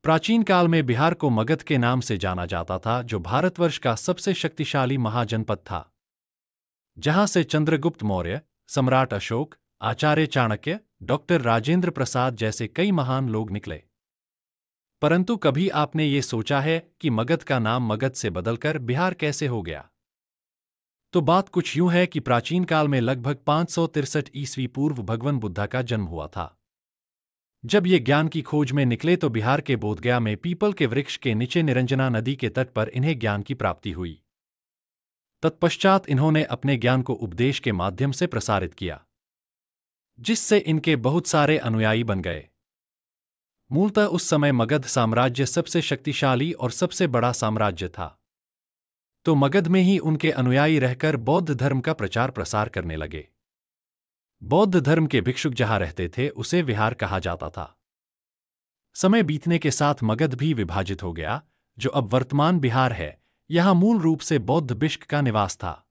प्राचीन काल में बिहार को मगध के नाम से जाना जाता था, जो भारतवर्ष का सबसे शक्तिशाली महाजनपद था, जहां से चंद्रगुप्त मौर्य, सम्राट अशोक, आचार्य चाणक्य, डॉक्टर राजेंद्र प्रसाद जैसे कई महान लोग निकले। परंतु कभी आपने ये सोचा है कि मगध का नाम मगध से बदलकर बिहार कैसे हो गया? तो बात कुछ यूं है कि प्राचीन काल में लगभग 563 ईस्वी पूर्व भगवान बुद्ध का जन्म हुआ था। जब ये ज्ञान की खोज में निकले तो बिहार के बोधगया में पीपल के वृक्ष के नीचे निरंजना नदी के तट पर इन्हें ज्ञान की प्राप्ति हुई। तत्पश्चात इन्होंने अपने ज्ञान को उपदेश के माध्यम से प्रसारित किया, जिससे इनके बहुत सारे अनुयायी बन गए। मूलतः उस समय मगध साम्राज्य सबसे शक्तिशाली और सबसे बड़ा साम्राज्य था, तो मगध में ही उनके अनुयायी रहकर बौद्ध धर्म का प्रचार प्रसार करने लगे। बौद्ध धर्म के भिक्षुक जहां रहते थे उसे विहार कहा जाता था। समय बीतने के साथ मगध भी विभाजित हो गया, जो अब वर्तमान बिहार है। यहां मूल रूप से बौद्ध भिक्षुक का निवास था।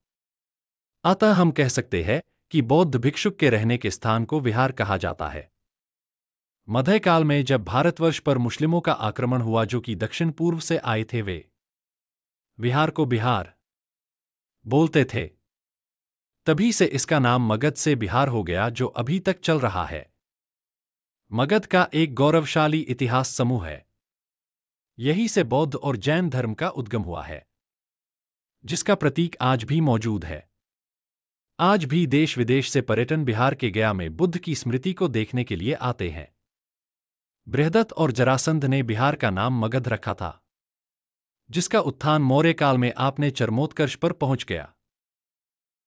अतः हम कह सकते हैं कि बौद्ध भिक्षुक के रहने के स्थान को विहार कहा जाता है। मध्यकाल में जब भारतवर्ष पर मुस्लिमों का आक्रमण हुआ, जो कि दक्षिण पूर्व से आए थे, वे विहार को बिहार बोलते थे। तभी से इसका नाम मगध से बिहार हो गया, जो अभी तक चल रहा है। मगध का एक गौरवशाली इतिहास समूह है। यही से बौद्ध और जैन धर्म का उद्गम हुआ है, जिसका प्रतीक आज भी मौजूद है। आज भी देश विदेश से पर्यटन बिहार के गया में बुद्ध की स्मृति को देखने के लिए आते हैं। बृहदत्त और जरासंध ने बिहार का नाम मगध रखा था, जिसका उत्थान मौर्य काल में आपने चरमोत्कर्ष पर पहुंच गया।